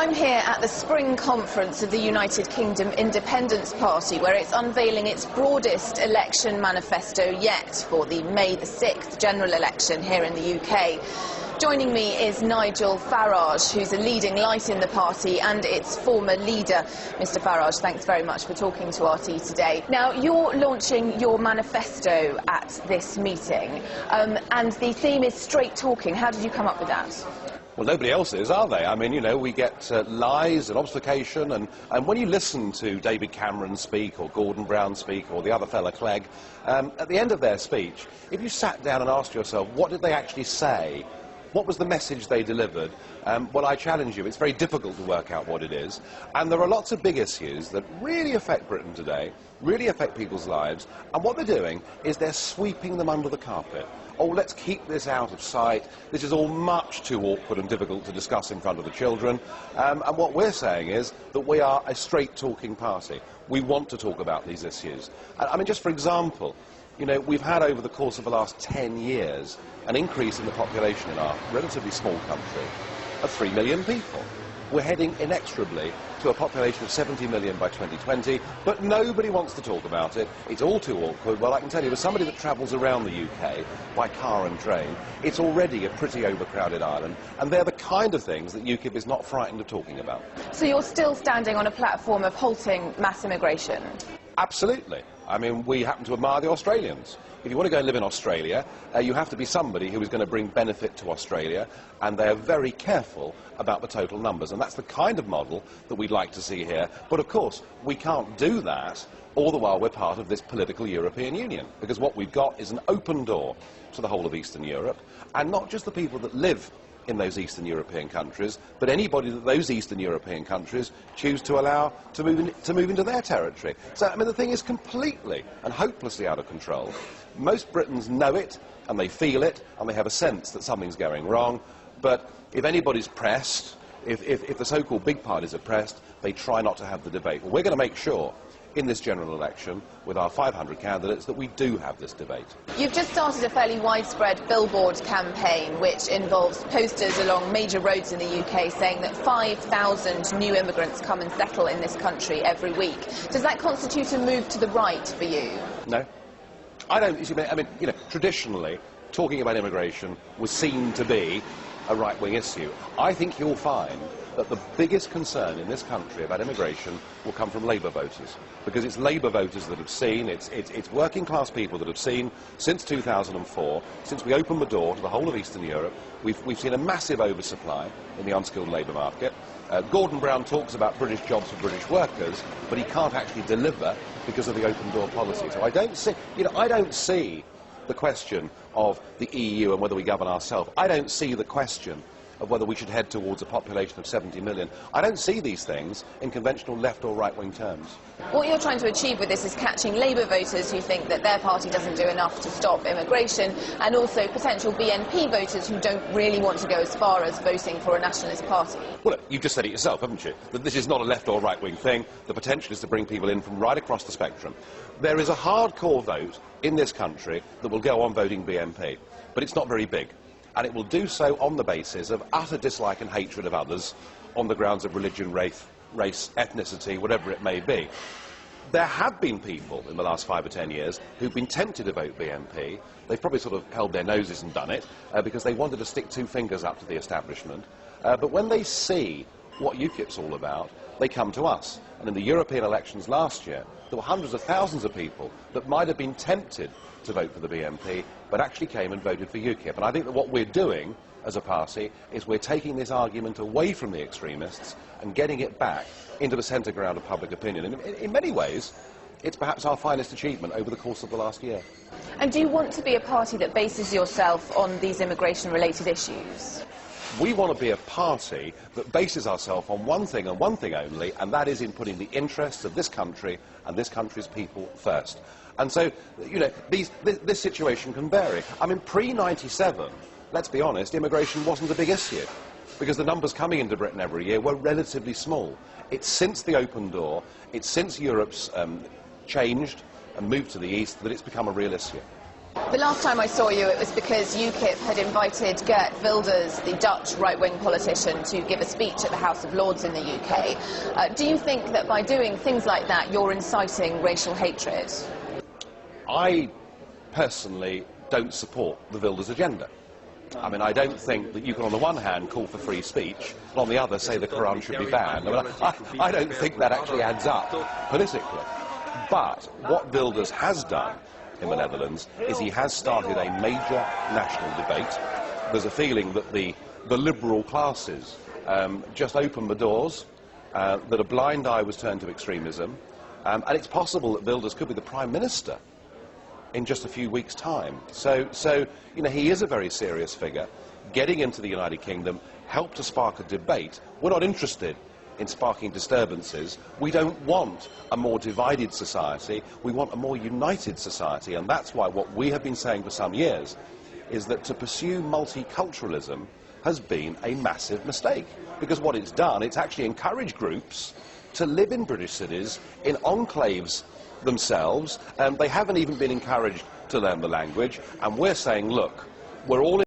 I'm here at the spring conference of the United Kingdom Independence Party, where it's unveiling its broadest election manifesto yet for the May the 6th general election here in the UK. Joining me is Nigel Farage, who's a leading light in the party and its former leader. Mr Farage, thanks very much for talking to RT today. Now, you're launching your manifesto at this meeting, and the theme is straight talking. How did you come up with that? Well, nobody else is, are they? I mean, you know, we get lies and obfuscation, and when you listen to David Cameron speak, or Gordon Brown speak, or the other fella, Clegg, at the end of their speech, if you sat down and asked yourself, what did they actually say? What was the message they delivered? Well, I challenge you, it's very difficult to work out what it is. And there are lots of big issues that really affect Britain today, really affect people's lives, and what they're doing is they're sweeping them under the carpet. Oh, let's keep this out of sight. This is all much too awkward and difficult to discuss in front of the children. And what we're saying is that we are a straight-talking party. We want to talk about these issues. I mean, just for example, you know, we've had over the course of the last 10 years an increase in the population in our relatively small country of 3 million people. We're heading inexorably to a population of 70 million by 2020, but nobody wants to talk about it. It's all too awkward. Well, I can tell you, as somebody that travels around the UK by car and train, it's already a pretty overcrowded island, and they're the kind of things that UKIP is not frightened of talking about. So you're still standing on a platform of halting mass immigration? Absolutely. I mean, we happen to admire the Australians. If you want to go and live in Australia, you have to be somebody who is going to bring benefit to Australia, and they are very careful about the total numbers, and that's the kind of model that we'd like to see here. But of course, we can't do that all the while we're part of this political European Union, because what we've got is an open door to the whole of Eastern Europe, and not just the people that live in those Eastern European countries, but anybody that those Eastern European countries choose to allow to move into their territory. So, I mean, the thing is completely and hopelessly out of control. Most Britons know it, and they feel it, and they have a sense that something's going wrong, but if anybody's pressed, if the so-called big parties are pressed, they try not to have the debate. Well, we're going to make sure in this general election, with our 500 candidates, that we do have this debate. You've just started a fairly widespread billboard campaign which involves posters along major roads in the UK saying that 5,000 new immigrants come and settle in this country every week. Does that constitute a move to the right for you? No. I don't. I mean, you know, traditionally, talking about immigration was seen to be a right-wing issue. I think you'll find that the biggest concern in this country about immigration will come from Labour voters, because it's Labour voters that have seen, it's working-class people that have seen, since 2004, since we opened the door to the whole of Eastern Europe, we've seen a massive oversupply in the unskilled labour market. Gordon Brown talks about British jobs for British workers, but he can't actually deliver because of the open-door policy. So I don't see the question of the EU and whether we govern ourselves. I don't see the question of whether we should head towards a population of 70 million. I don't see these things in conventional left or right-wing terms. What you're trying to achieve with this is catching Labour voters who think that their party doesn't do enough to stop immigration, and also potential BNP voters who don't really want to go as far as voting for a nationalist party. Well, you've just said it yourself, haven't you? That this is not a left or right-wing thing. The potential is to bring people in from right across the spectrum. There is a hardcore vote in this country that will go on voting BNP, but it's not very big. And it will do so on the basis of utter dislike and hatred of others, on the grounds of religion, race, ethnicity, whatever it may be. There have been people in the last 5 or 10 years who've been tempted to vote BNP. They've probably sort of held their noses and done it, because they wanted to stick 2 fingers up to the establishment. But when they see what UKIP's all about, they come to us. And in the European elections last year, there were hundreds of thousands of people that might have been tempted to vote for the BNP, but actually came and voted for UKIP. And I think that what we're doing as a party is we're taking this argument away from the extremists and getting it back into the centre ground of public opinion. And in many ways, it's perhaps our finest achievement over the course of the last year. And do you want to be a party that bases yourself on these immigration-related issues? We want to be a party that bases ourselves on one thing and one thing only, and that is in putting the interests of this country and this country's people first. And so, you know, this situation can vary. I mean, pre-97, let's be honest, immigration wasn't a big issue, because the numbers coming into Britain every year were relatively small. It's since the open door, it's since Europe's changed and moved to the east that it's become a real issue. The last time I saw you, it was because UKIP had invited Geert Wilders, the Dutch right-wing politician, to give a speech at the House of Lords in the UK. Do you think that by doing things like that, you're inciting racial hatred? I personally don't support the Wilders agenda. I mean, I don't think that you can, on the one hand, call for free speech, and on the other, say the Quran should be banned. I mean, I don't think that actually adds up politically. But what Wilders has done in the Netherlands is he has started a major national debate. There's a feeling that the liberal classes just opened the doors, that a blind eye was turned to extremism, and it's possible that Wilders could be the Prime Minister in just a few weeks' time. So you know, he is a very serious figure. Getting into the United Kingdom helped to spark a debate. We're not interested in sparking disturbances. We don't want a more divided society. We want a more united society, and that's why what we have been saying for some years is that to pursue multiculturalism has been a massive mistake, because what it's done, it's actually encouraged groups to live in British cities, in enclaves themselves, and they haven't even been encouraged to learn the language. And we're saying, look, we're all